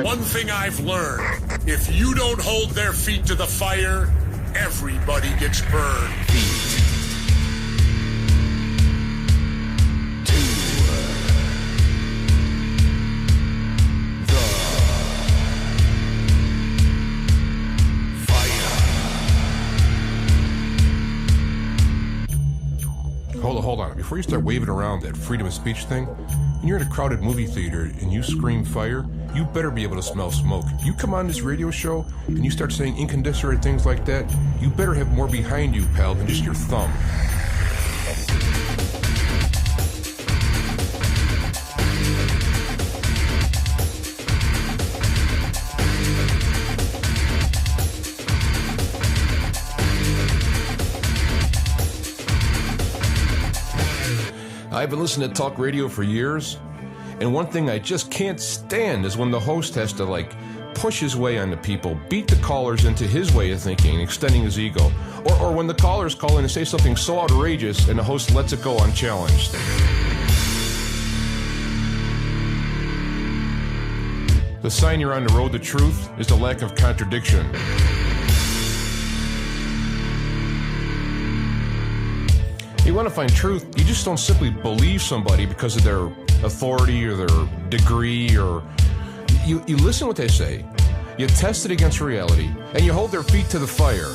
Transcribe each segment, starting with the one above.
One thing I've learned, if you don't hold their feet to the fire, everybody gets burned. Hold on. Before you start waving around that freedom of speech thing, when you're in a crowded movie theater and you scream fire, you better be able to smell smoke. You come on this radio show and you start saying incandescent things like that, you better have more behind you, pal, than just your thumb. I've been listening to talk radio for years, and one thing I just can't stand is when the host has to, push his way on the people, beat the callers into his way of thinking, extending his ego. Or when the callers call in and say something so outrageous, and the host lets it go unchallenged. The sign you're on the road to truth is the lack of contradiction. You want to find truth, you just don't simply believe somebody because of their authority or their degree, or you listen to what they say, you test it against reality, and you hold their feet to the fire.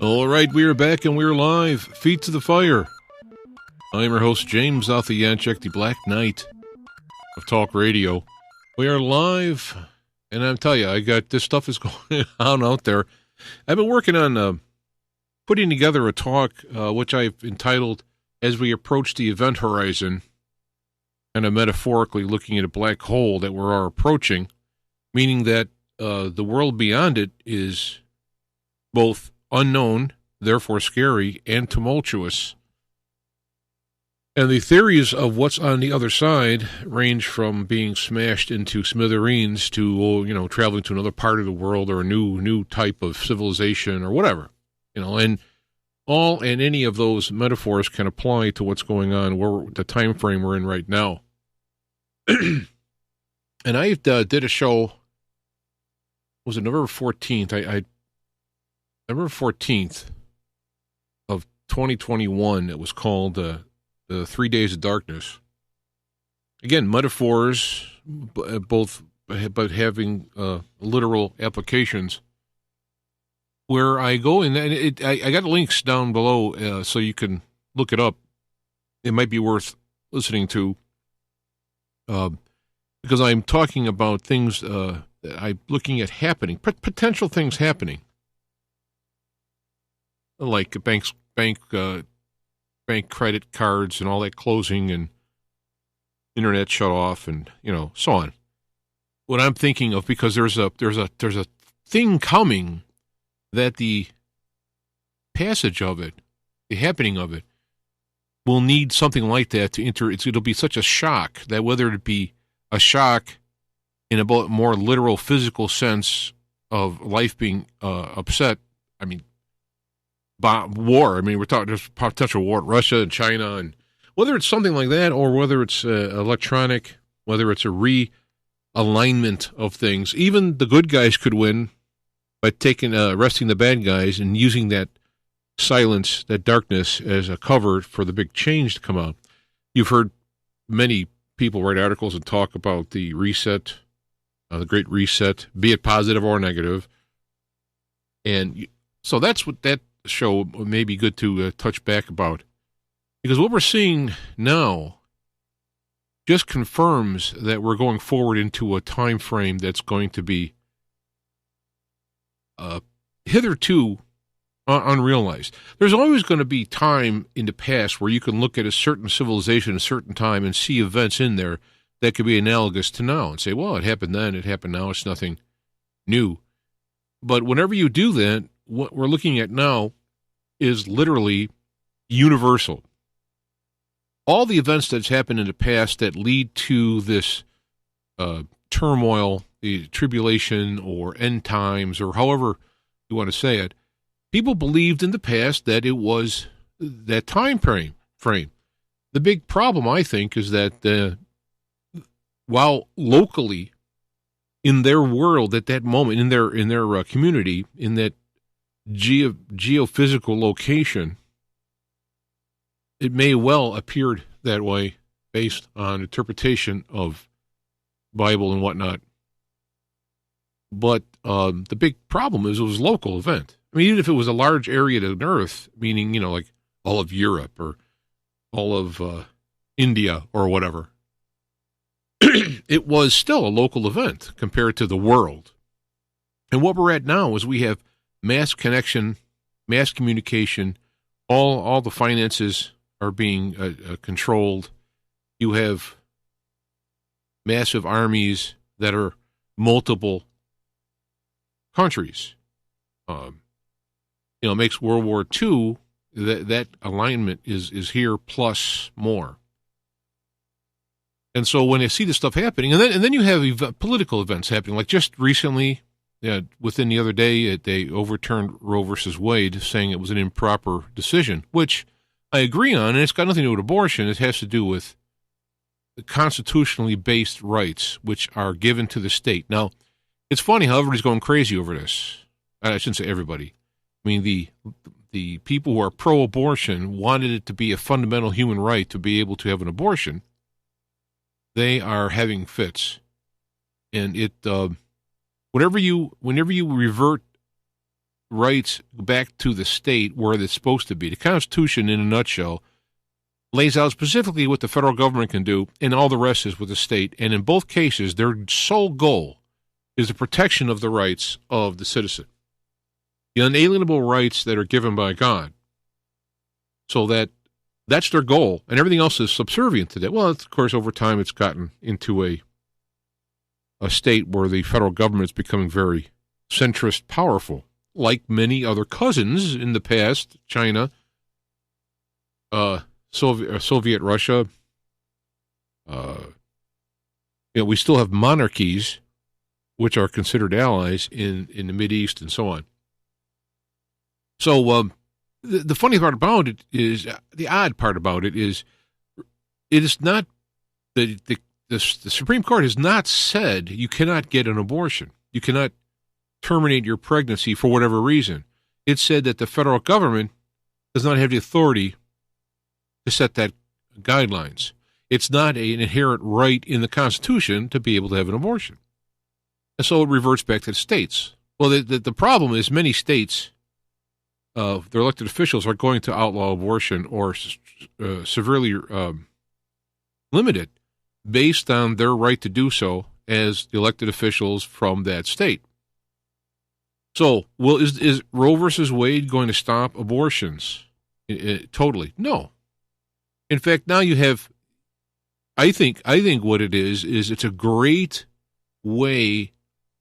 All right, we are back and we're live. Feet to the fire. I am your host, James Alpha-Yanchek, the Black Knight of Talk Radio. We are live, and I'm telling you, I got this stuff is going on out there. I've been working on putting together a talk, which I've entitled, As We Approach the Event Horizon, kind of metaphorically looking at a black hole that we are approaching, meaning that the world beyond it is both unknown, therefore scary, and tumultuous. And the theories of what's on the other side range from being smashed into smithereens to, traveling to another part of the world or a new type of civilization or whatever, and any of those metaphors can apply to what's going on, the time frame we're in right now. And I did a show, was it November 14th? November 14th of 2021, it was called the 3 Days of Darkness. Again, metaphors, both, but having literal applications, where I go in, and I got links down below so you can look it up. It might be worth listening to, because I'm talking about things that I'm looking at happening, potential things happening. Like bank credit cards and all that closing and internet shut off and so on. What I'm thinking of, because there's a thing coming that the passage of it, the happening of it, will need something like that to enter. It'll be such a shock that whether it be a shock in a more literal physical sense of life being upset, war. We're talking there's potential war, Russia and China, and whether it's something like that or whether it's electronic, whether it's a realignment of things. Even the good guys could win by arresting the bad guys and using that silence, that darkness, as a cover for the big change to come out. You've heard many people write articles and talk about the reset, the Great Reset, be it positive or negative. And so that's what that show may be good to touch back about, because what we're seeing now just confirms that we're going forward into a time frame that's going to be hitherto unrealized. There's always going to be time in the past where you can look at a certain civilization, a certain time, and see events in there that could be analogous to now and say, well, it happened then, it happened now, it's nothing new. But whenever you do that, what we're looking at now is literally universal. All the events that's happened in the past that lead to this turmoil, the tribulation or end times or however you want to say it, people believed in the past that it was that time frame. The big problem, I think, is that while locally in their world at that moment, in their community, in that geophysical location, it may well appeared that way based on interpretation of Bible and whatnot. But the big problem is it was a local event. I mean, even if it was a large area of the earth, meaning, like all of Europe or all of India or whatever, it was still a local event compared to the world. And what we're at now is we have mass connection, mass communication, all the finances are being controlled. You have massive armies that are multiple countries. It makes World War II, that alignment is here plus more. And so when they see this stuff happening, and then you have political events happening, like just recently, within the other day, they overturned Roe versus Wade, saying it was an improper decision, which I agree on, and it's got nothing to do with abortion. It has to do with the constitutionally based rights, which are given to the state. Now, it's funny how everybody's going crazy over this. I shouldn't say everybody. I mean, the people who are pro-abortion wanted it to be a fundamental human right to be able to have an abortion. They are having fits, and whenever you revert rights back to the state where it's supposed to be, the Constitution, in a nutshell, lays out specifically what the federal government can do, and all the rest is with the state. And in both cases, their sole goal is the protection of the rights of the citizen, the unalienable rights that are given by God. So that's their goal, and everything else is subservient to that. Well, of course, over time, it's gotten into a state where the federal government is becoming very centrist powerful, like many other cousins in the past, China, Soviet Russia. We still have monarchies, which are considered allies in the Mideast and so on. So the funny part about it is, the odd part about it is not the Supreme Court has not said you cannot get an abortion. You cannot terminate your pregnancy for whatever reason. It said that the federal government does not have the authority to set that guidelines. It's not an inherent right in the Constitution to be able to have an abortion. And so it reverts back to the states. Well, the problem is many states, their elected officials are going to outlaw abortion or severely limit it based on their right to do so as the elected officials from that state. So, is Roe versus Wade going to stop abortions? Totally. No. In fact, now you have, I think what it is it's a great way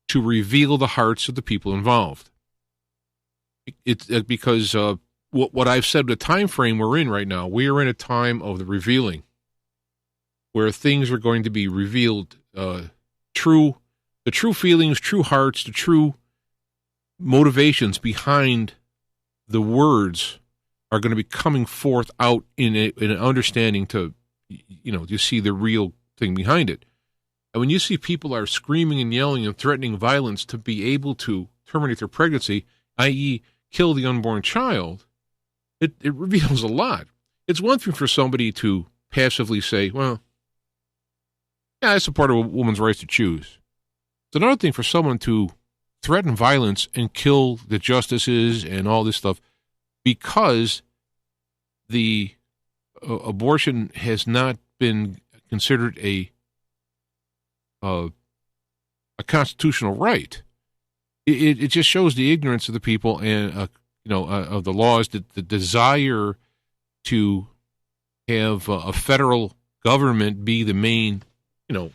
to reveal the hearts of the people involved. It's because what I've said, the time frame we're in right now, we are in a time of the revealing, where things are going to be revealed, the true feelings, true hearts, the true motivations behind the words are going to be coming forth out in an understanding to, you see the real thing behind it. And when you see people are screaming and yelling and threatening violence to be able to terminate their pregnancy, i.e. kill the unborn child, it reveals a lot. It's one thing for somebody to passively say, well, yeah, I support a woman's right to choose. It's another thing for someone to threaten violence and kill the justices and all this stuff because the abortion has not been considered a constitutional right. It just shows the ignorance of the people and of the laws, the desire to have a federal government be the main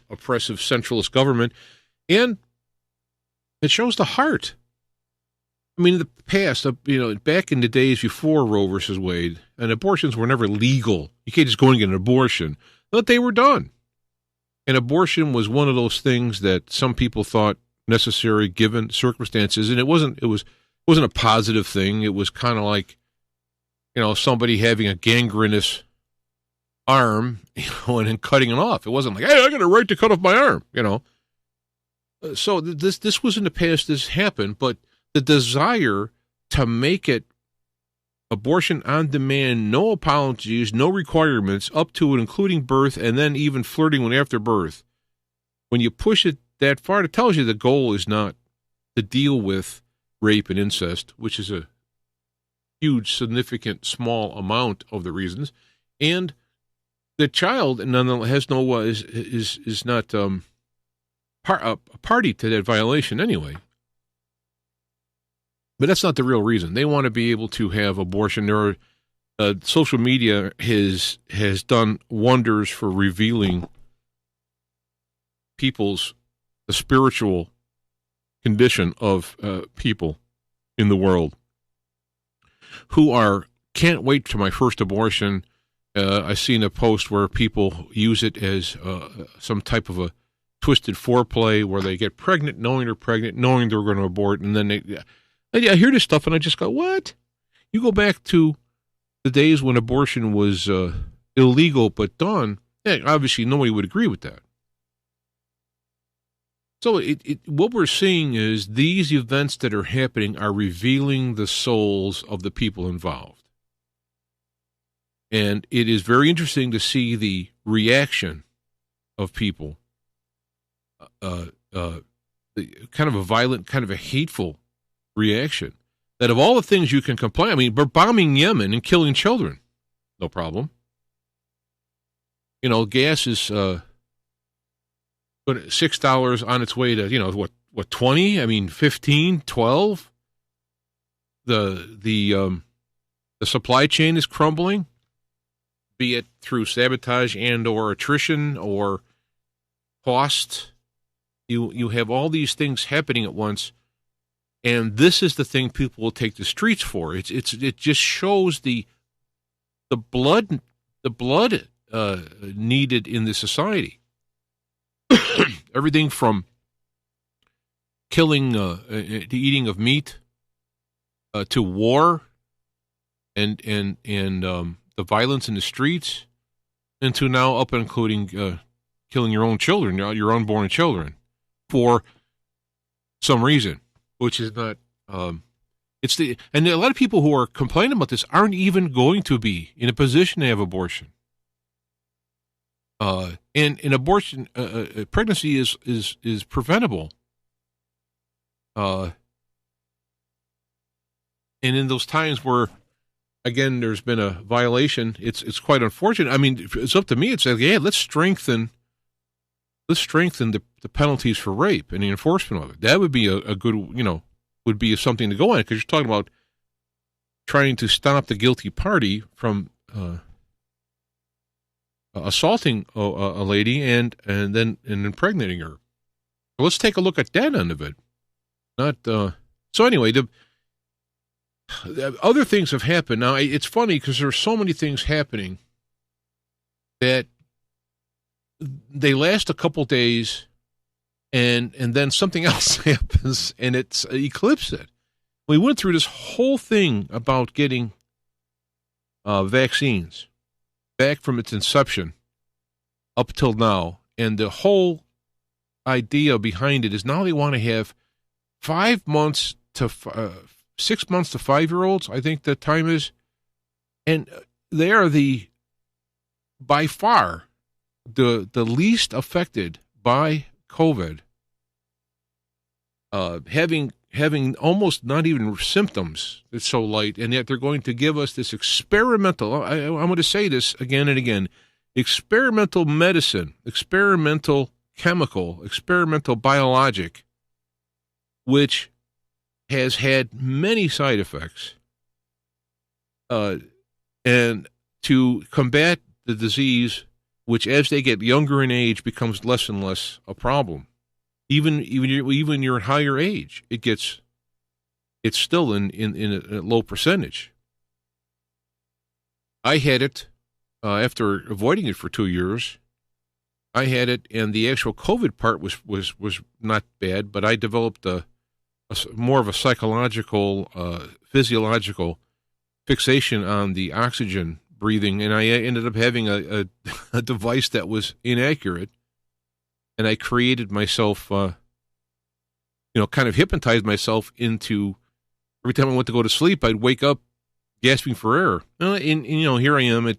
oppressive centralist government. And it shows the heart. I mean, in the past, back in the days before Roe versus Wade, and abortions were never legal. You can't just go and get an abortion. But they were done. And abortion was one of those things that some people thought necessary given circumstances. And it wasn't a positive thing. It was kind of like, somebody having a gangrenous arm, and then cutting it off. It wasn't like, hey, I got a right to cut off my arm, So this was in the past, this happened, but the desire to make it abortion on demand, no apologies, no requirements, up to and including birth, and then even flirting with after birth. When you push it that far, it tells you the goal is not to deal with rape and incest, which is a huge, significant, small amount of the reasons, and the child nonetheless is not a party to that violation anyway. But that's not the real reason. They want to be able to have abortion. Social media has done wonders for revealing the spiritual condition of people in the world who can't wait to my first abortion. I've seen a post where people use it as some type of a twisted foreplay where they get pregnant, knowing they're pregnant, knowing they're going to abort, and then I hear this stuff and I just go, what? You go back to the days when abortion was illegal but done. Yeah, obviously, nobody would agree with that. So what we're seeing is these events that are happening are revealing the souls of the people involved. And it is very interesting to see the reaction of people, kind of a violent, kind of a hateful reaction. That of all the things you can complain, I mean, we're bombing Yemen and killing children. No problem. Gas is $6 on its way to, what, 20? I mean, 15, 12? The supply chain is crumbling, be it through sabotage and or attrition or cost. You have all these things happening at once, and this is the thing people will take the streets for. It just shows the blood needed in the society. Everything from killing to eating of meat to war and the violence in the streets, and to now up and including killing your own children, your unborn children, for some reason, which is not. And a lot of people who are complaining about this aren't even going to be in a position to have abortion. And an abortion, pregnancy is preventable. And in those times where, again, there's been a violation, it's quite unfortunate. I mean, it's up to me. It's like, yeah, let's strengthen the penalties for rape and the enforcement of it. That would be a good, would be something to go on, because you're talking about trying to stop the guilty party from assaulting a lady and then impregnating her. So let's take a look at that end of it. So anyway, the other things have happened. Now, it's funny because there's so many things happening that they last a couple days, and then something else happens, and it's eclipses it. We went through this whole thing about getting vaccines back from its inception up till now, and the whole idea behind it is now they want to have 5 months to 6 months to 5-year-olds, I think the time is, and they are by far the least affected by COVID, having almost not even symptoms. It's so light, and yet they're going to give us this experimental, I'm going to say this again and again, experimental medicine, experimental chemical, experimental biologic, which has had many side effects. And to combat the disease, which as they get younger in age becomes less and less a problem. Even you're at higher age, it's still in a low percentage. I had it after avoiding it for 2 years. I had it, and the actual COVID part was not bad, but I developed more of a psychological, physiological fixation on the oxygen breathing, and I ended up having a device that was inaccurate, and I created myself, kind of hypnotized myself into every time I went to go to sleep, I'd wake up gasping for air. And here I am. I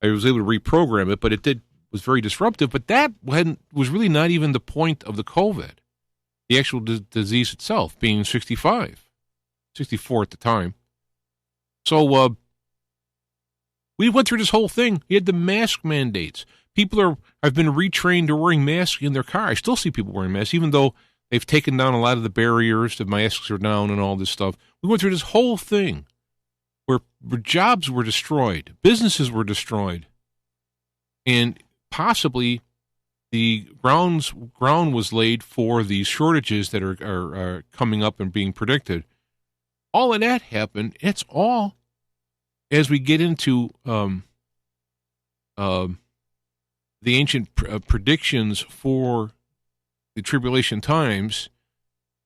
was able to reprogram it, but was very disruptive. But that was really not even the point of the COVID, the actual disease itself, being 64 at the time. So we went through this whole thing. We had the mask mandates. I've been retrained to wearing masks in their car. I still see people wearing masks, even though they've taken down a lot of the barriers. The masks are down and all this stuff. We went through this whole thing where jobs were destroyed, businesses were destroyed, and possibly the ground was laid for these shortages that are coming up and being predicted. All of that happened. It's all as we get into the ancient predictions for the tribulation times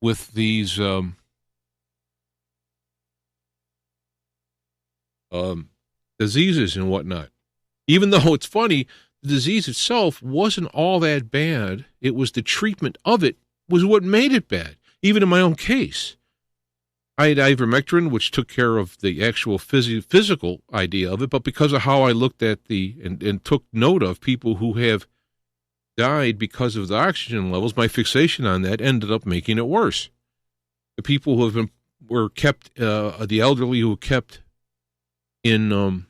with these diseases and whatnot. Even though it's funny, the disease itself wasn't all that bad. It was the treatment of it was what made it bad. Even in my own case, I had ivermectin, which took care of the actual physical idea of it, but because of how I looked at and took note of people who have died because of the oxygen levels, my fixation on that ended up making it worse. The people who were kept, the elderly who were kept in the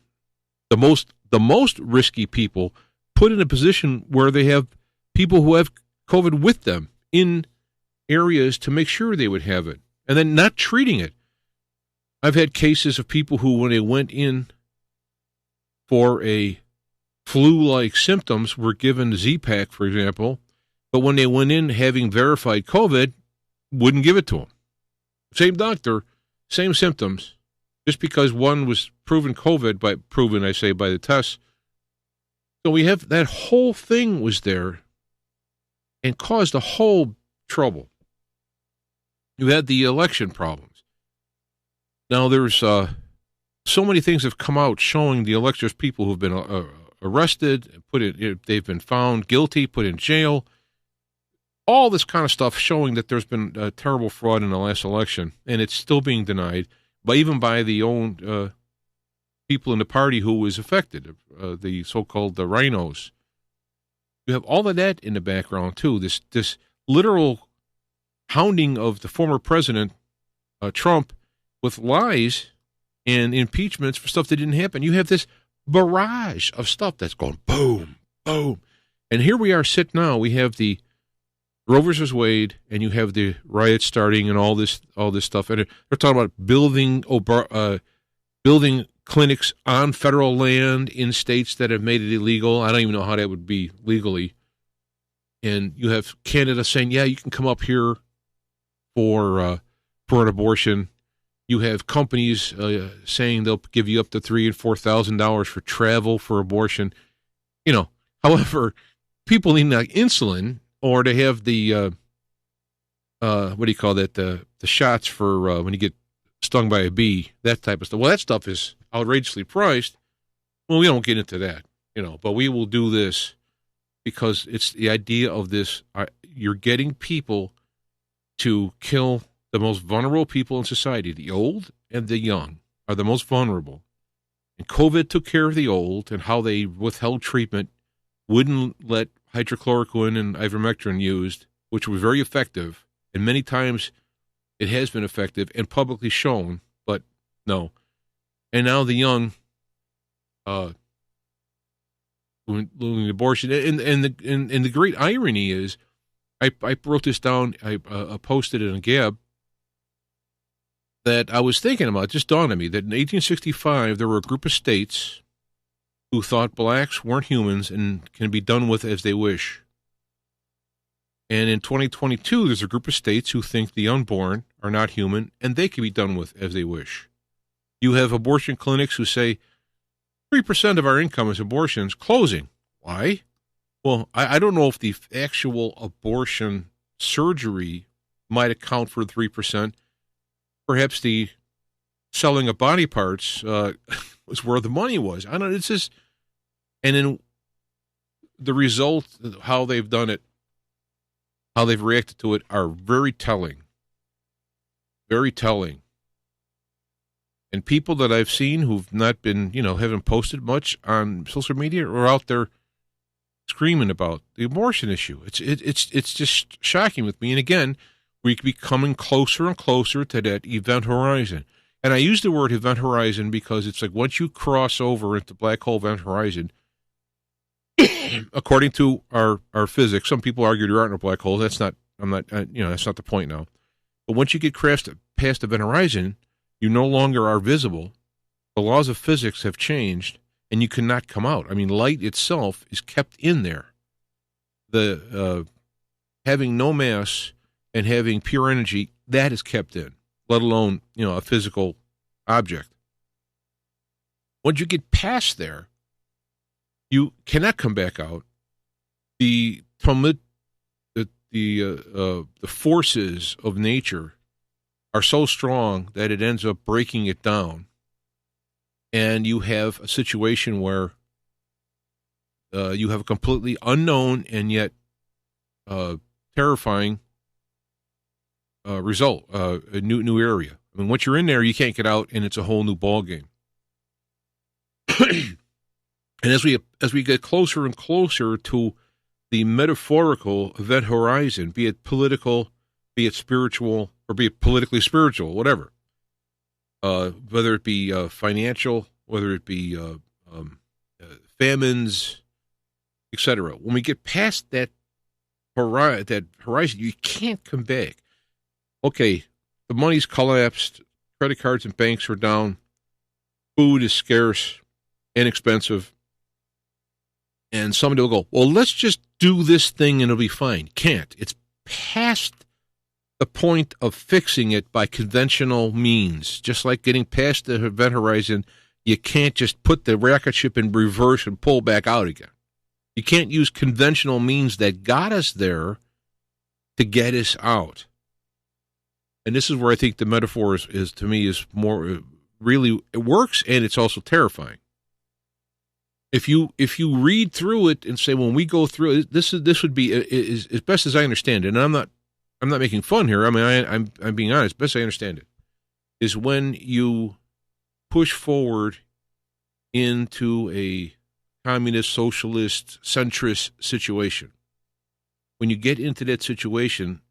most risky people, put in a position where they have people who have COVID with them in areas to make sure they would have it, and then not treating it. I've had cases of people who, when they went in for a flu-like symptoms, were given Z-Pak, for example, but when they went in having verified COVID, wouldn't give it to them. Same doctor, same symptoms, just because one was proven COVID, by the tests. So we have that whole thing was there and caused a whole trouble. You had the election problems. Now there's so many things have come out showing the electors, people who've been arrested, they've been found guilty, put in jail, all this kind of stuff showing that there's been terrible fraud in the last election, and it's still being denied, even by the own people in the party who was affected, the so-called rhinos. You have all of that in the background too. This literal hounding of the former president Trump with lies and impeachments for stuff that didn't happen. You have this barrage of stuff that's going boom, boom, and here we are sitting now. We have the Roe versus Wade, and you have the riots starting, and all this stuff. And they're talking about building clinics on federal land in states that have made it illegal. I don't even know how that would be legally. And you have Canada saying, "Yeah, you can come up here for an abortion." You have companies saying they'll give you up to $3,000 and $4,000 for travel for abortion. However, people need like insulin, or they have the what do you call that? The shots for when you get stung by a bee, that type of stuff. Well, that stuff is outrageously priced. Well, we don't get into that, but we will do this because it's the idea of this. You're getting people to kill the most vulnerable people in society. The old and the young are the most vulnerable. And COVID took care of the old and how they withheld treatment, wouldn't let hydrochloroquine and ivermectin used, which was very effective. And many times it has been effective and publicly shown, but no. And now the young, doing abortion. And the great irony is, I wrote this down, I posted it in Gab, that I was thinking about, it just dawned on me, that in 1865, there were a group of states who thought blacks weren't humans and can be done with as they wish. And in 2022, there's a group of states who think the unborn are not human and they can be done with as they wish. You have abortion clinics who say 3% of our income is abortions closing. Why? Well, I don't know if the actual abortion surgery might account for 3%. Perhaps the selling of body parts was where the money was. I don't know. It's just, and then the result, how they've done it, how they've reacted to it are very telling. Very telling. And people that I've seen who've not been, haven't posted much on social media are out there screaming about the abortion issue. It's just shocking with me. And again, we could be coming closer and closer to that event horizon. And I use the word event horizon because it's like once you cross over into black hole event horizon, according to our physics, some people argue there aren't no black holes. That's not the point now. But once you get past the event horizon, you no longer are visible. The laws of physics have changed, and you cannot come out. I mean, light itself is kept in there. The having no mass and having pure energy, that is kept in, let alone, a physical object. Once you get past there, you cannot come back out. The forces of nature are so strong that it ends up breaking it down. And you have a situation where you have a completely unknown and yet terrifying result, a new area. I mean, once you're in there, you can't get out, and it's a whole new ballgame. And as we get closer and closer to the metaphorical event horizon, be it political, be it spiritual, or be it politically spiritual, whatever, whether it be financial, whether it be famines, etc. When we get past that horizon, you can't come back. Okay, the money's collapsed, credit cards and banks are down, food is scarce, inexpensive, and somebody will go, well, let's just do this thing and it'll be fine. Can't. It's past the point of fixing it by conventional means. Just like getting past the event horizon, you can't just put the rocket ship in reverse and pull back out again. You can't use conventional means that got us there to get us out. And this is where I think the metaphor is to me, is more really, it works, and it's also terrifying. If you read through it and say, when we go through it, this would be, as best as I understand it, and I'm not making fun here. I mean, I'm being honest. Best I understand it is when you push forward into a communist, socialist, centrist situation. When you get into that situation,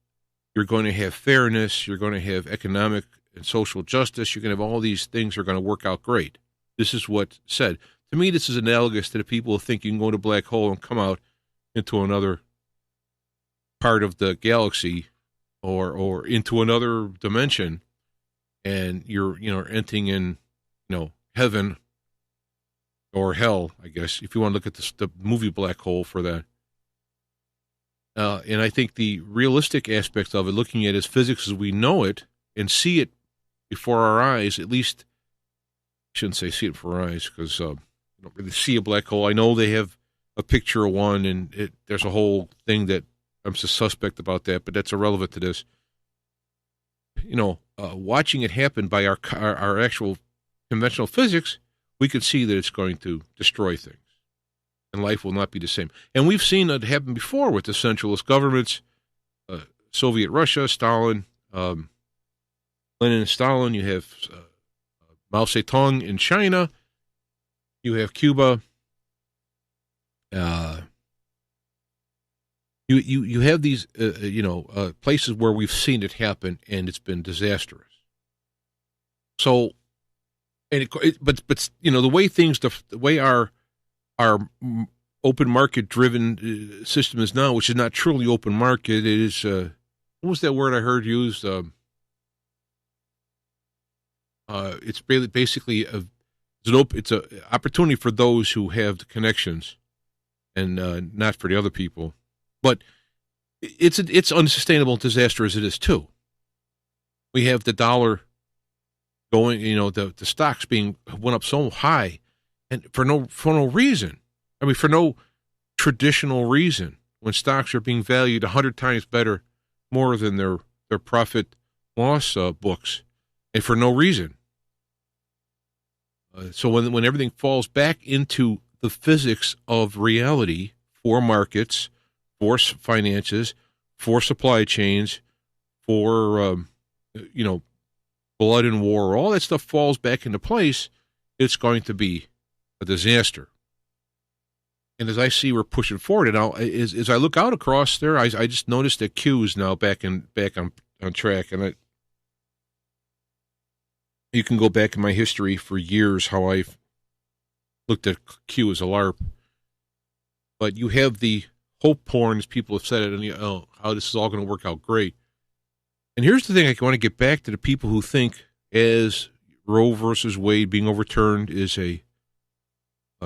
you're going to have fairness. You're going to have economic and social justice. You're going to have all these things that are going to work out great. This is what's said. To me, this is analogous to the people who think you can go to a black hole and come out into another part of the galaxy or into another dimension, and you're entering in heaven or hell, I guess, if you want to look at the movie Black Hole for that. And I think the realistic aspect of it, looking at it as physics as we know it and see it before our eyes, at least, I shouldn't say see it before our eyes, because you don't really see a black hole. I know they have a picture of one, and there's a whole thing that I'm suspect about that, but that's irrelevant to this. Watching it happen by our actual conventional physics, we can see that it's going to destroy things, and life will not be the same. And we've seen it happen before with the centralist governments, Soviet Russia, Stalin, Lenin and Stalin. You have Mao Zedong in China. You have Cuba. You have these places where we've seen it happen, and it's been disastrous. So, but the way the way our open market driven system is now, which is not truly open market, it is what was that word I heard used? It's basically It's an opportunity for those who have the connections, and not for the other people. But it's unsustainable disaster as it is too. We have the dollar going, the stocks went up so high, and for no reason. I mean, for no traditional reason. When stocks are being valued 100 times more than their profit loss books, and for no reason. So when everything falls back into the physics of reality for markets, for finances, for supply chains, for blood and war, all that stuff falls back into place, it's going to be a disaster. And as I see we're pushing forward, and as I look out across there, I just noticed that Q is now back on track, and you can go back in my history for years how I've looked at Q as a LARP. But you have the hope porn, as people have said it, and how this is all going to work out great. And here's the thing: I want to get back to the people who think as Roe versus Wade being overturned is a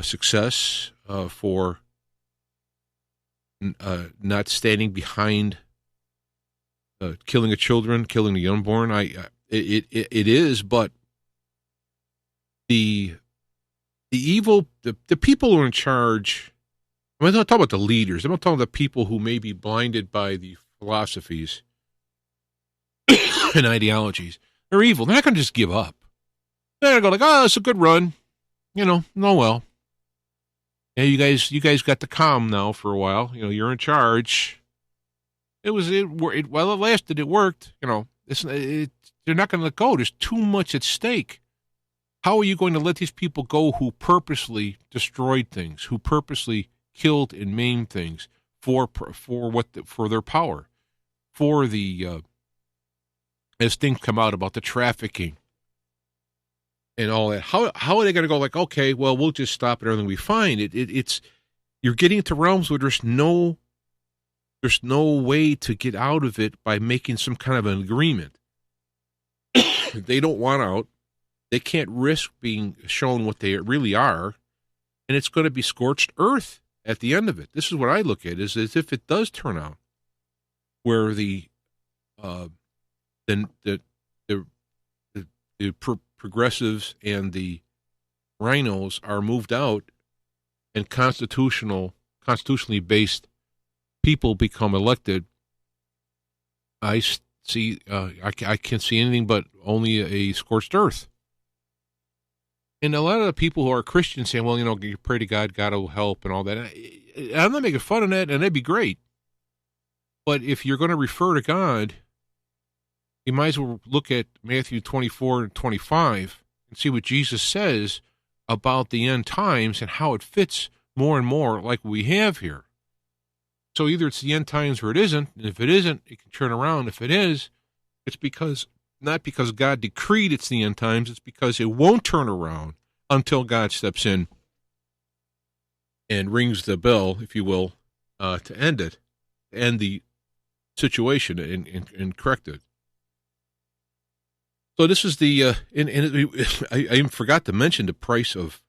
success for not standing behind killing the children, killing the unborn. It is, but the evil, the people who are in charge. I'm not talking about the leaders. I'm not talking about the people who may be blinded by the philosophies and ideologies. They're evil. They're not going to just give up. They're going to go like, it's a good run. Well. Yeah, you guys got the calm now for a while. You're in charge. While it lasted, it worked. They're not going to let go. There's too much at stake. How are you going to let these people go who purposely destroyed things, who purposely killed and maimed things for their power, for the as things come out about the trafficking and all that? How are they going to go like, okay, well, we'll just stop it, everything we find? It's you're getting into realms where there's no way to get out of it by making some kind of an agreement. They don't want out. They can't risk being shown what they really are, and it's going to be scorched earth at the end of it. This is what I look at, is as if it does turn out where the progressives and the rhinos are moved out, and constitutionally based people become elected. I see. I can't see anything but only a scorched earth. And a lot of the people who are Christians saying, well, you pray to God, God will help and all that. I'm not making fun of that, and that'd be great. But if you're going to refer to God, you might as well look at Matthew 24 and 25 and see what Jesus says about the end times and how it fits more and more like we have here. So either it's the end times or it isn't. And if it isn't, it can turn around. If it is, it's not because God decreed it's the end times. It's because it won't turn around until God steps in and rings the bell, if you will, to end it, to end the situation and correct it. So this is I even forgot to mention the price of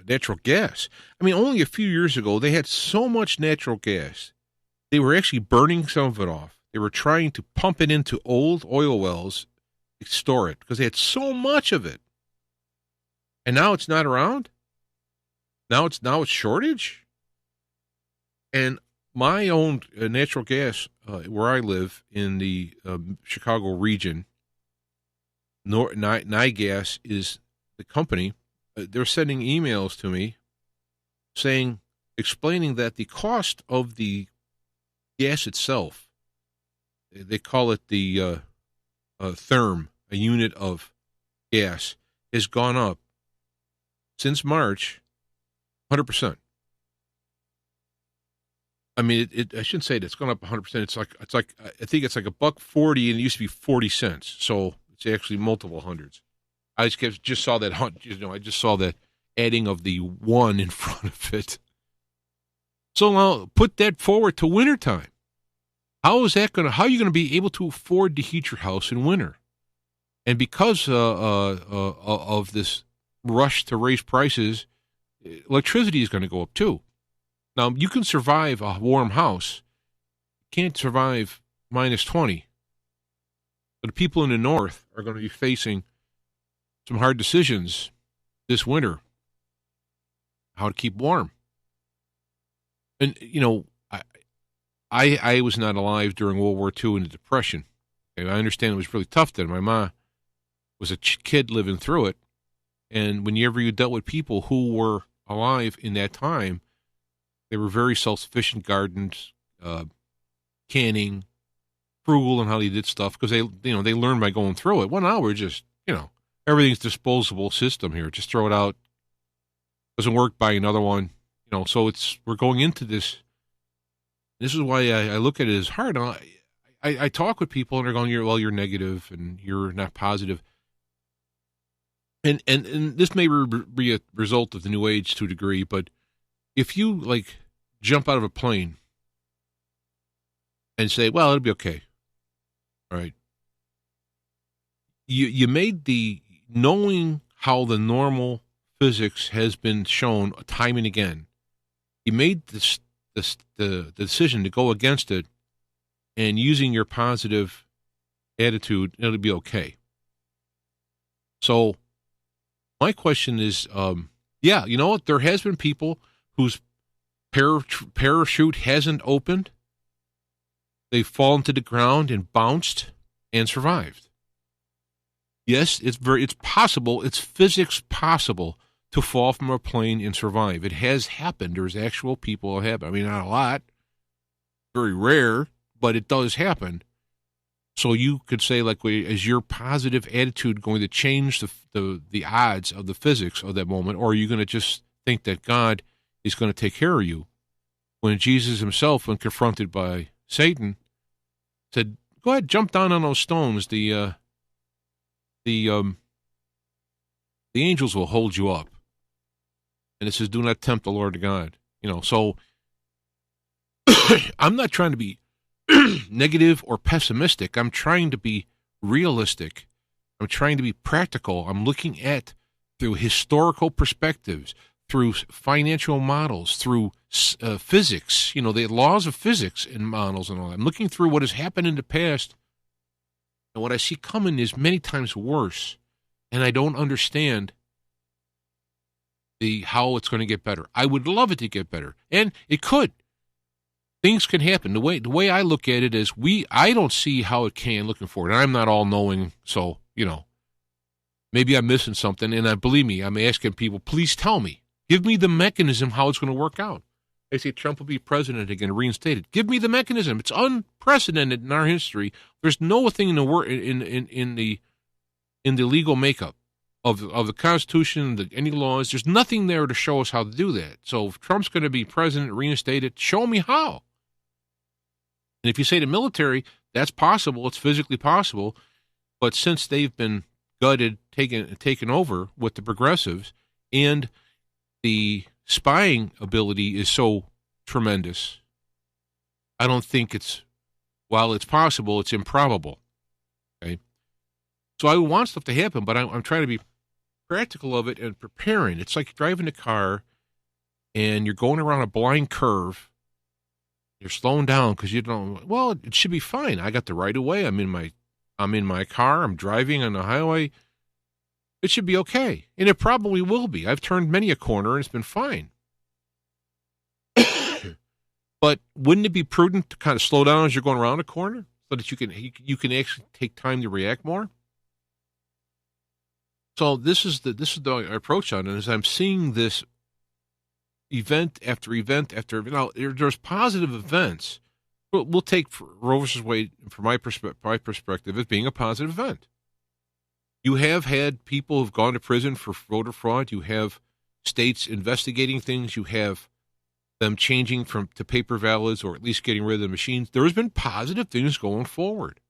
natural gas. I mean, only a few years ago, they had so much natural gas. They were actually burning some of it off. They were trying to pump it into old oil wells, store it, because they had so much of it. And now it's not around. Now it's shortage. And my own natural gas, where I live in the Chicago region, NiGas is the company. They're sending emails to me explaining that the cost of the gas itself, they call it the therm, a unit of gas, has gone up since March 100%. I mean, I shouldn't say that it's gone up 100%. It's like I think it's like $1.40, and it used to be 40 cents. So it's actually multiple hundreds. I just saw that. I just saw that adding of the one in front of it. So now put that forward to wintertime. How are you going to be able to afford to heat your house in winter? And because of this rush to raise prices, electricity is going to go up too. Now, you can survive a warm house. You can't survive minus 20. But the people in the north are going to be facing some hard decisions this winter. How to keep warm. And, you know, I was not alive during World War II and the Depression. Okay, I understand it was really tough then. My mom was a kid living through it. And whenever you dealt with people who were alive in that time, they were very self-sufficient, gardens, canning, frugal in how they did stuff because they learned by going through it. Well, now we're just, everything's disposable system here. Just throw it out. Doesn't work, buy another one. So we're going into this. This is why I look at it as hard. I talk with people and they're going, you're negative and you're not positive. And this may be a result of the new age to a degree, but if you jump out of a plane and say, well, it'll be okay. All right. You made the knowing how the normal physics has been shown time and again. You made the decision to go against it, and using your positive attitude, it'll be okay. So my question is, you know what? There has been people whose parachute hasn't opened. They've fallen to the ground and bounced and survived. Yes, it's possible. It's physics possible to fall from a plane and survive. It has happened. There's actual people who have. I mean, not a lot, very rare, but it does happen. So you could say, is your positive attitude going to change the odds of the physics of that moment, or are you going to just think that God is going to take care of you? When Jesus himself, when confronted by Satan, said, "Go ahead, jump down on those stones. The angels will hold you up." And it says, "Do not tempt the Lord God." So I'm not trying to be negative or pessimistic. I'm trying to be realistic. I'm trying to be practical. I'm looking at through historical perspectives, through financial models, through physics, the laws of physics and models and all that. I'm looking through what has happened in the past, and what I see coming is many times worse, and I don't understand how it's going to get better. I would love it to get better, and it could. Things can happen. The way I look at it is I don't see how it can looking forward. And I'm not all knowing, so, maybe I'm missing something. And believe me, I'm asking people, please tell me. Give me the mechanism how it's going to work out. They say Trump will be president again, reinstated. Give me the mechanism. It's unprecedented in our history. There's no thing in the legal makeup of the Constitution, any laws. There's nothing there to show us how to do that. So if Trump's going to be president, reinstated, show me how. And if you say the military, that's possible. It's physically possible. But since they've been gutted, taken over with the progressives, and the spying ability is so tremendous, I don't think while it's possible, it's improbable. Okay? So I want stuff to happen, but I'm trying to be practical of it and preparing. It's like driving a car and you're going around a blind curve. You're slowing down because you don't. Well, it should be fine. I got the right of way. I'm in my car. I'm driving on the highway. It should be okay, and it probably will be. I've turned many a corner and it's been fine. But wouldn't it be prudent to kind of slow down as you're going around a corner so that you can actually take time to react more? So this is the approach on it. As I'm seeing this event after event after, there's positive events. We'll take Roe versus Wade from my perspective as being a positive event. You have had people who've gone to prison for voter fraud. You have states investigating things. You have them changing to paper ballots, or at least getting rid of the machines. There has been positive things going forward.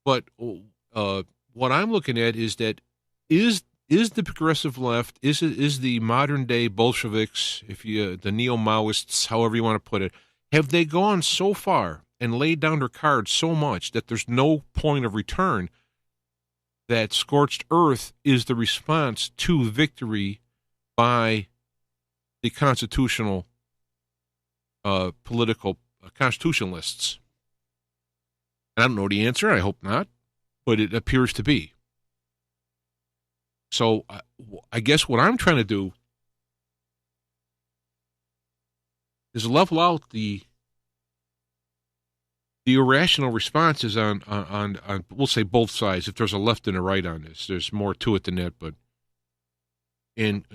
But what I'm looking at is that is the progressive left, is the modern day Bolsheviks, the neo-Maoists, however you want to put it, have they gone so far and laid down their cards so much that there's no point of return? that scorched earth is the response to victory by the constitutional political constitutionalists. I don't know the answer. I hope not, but it appears to be. So I guess what I'm trying to do is level out the irrational responses on we'll say both sides. If there's a left and a right on this, there's more to it than that. But and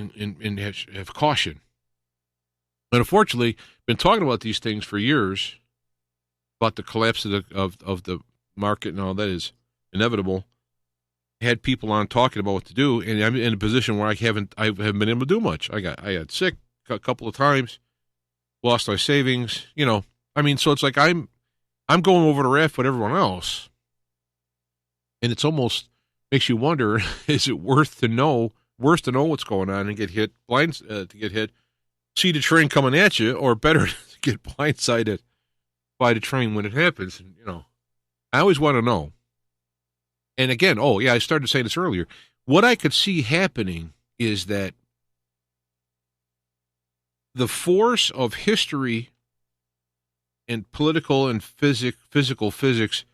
have caution. But unfortunately, been talking about these things for years, about the collapse of the market and all that is inevitable. Had people on talking about what to do, and I'm in a position where I haven't been able to do much. I got sick a couple of times, lost my savings. So it's like I'm going over the raft with everyone else, and it's almost makes you wonder: is it worse to know what's going on and get hit see the train coming at you, or better to get blindsided by the train when it happens? I always want to know. And again, I started to say this earlier. What I could see happening is that the force of history and political and physical physics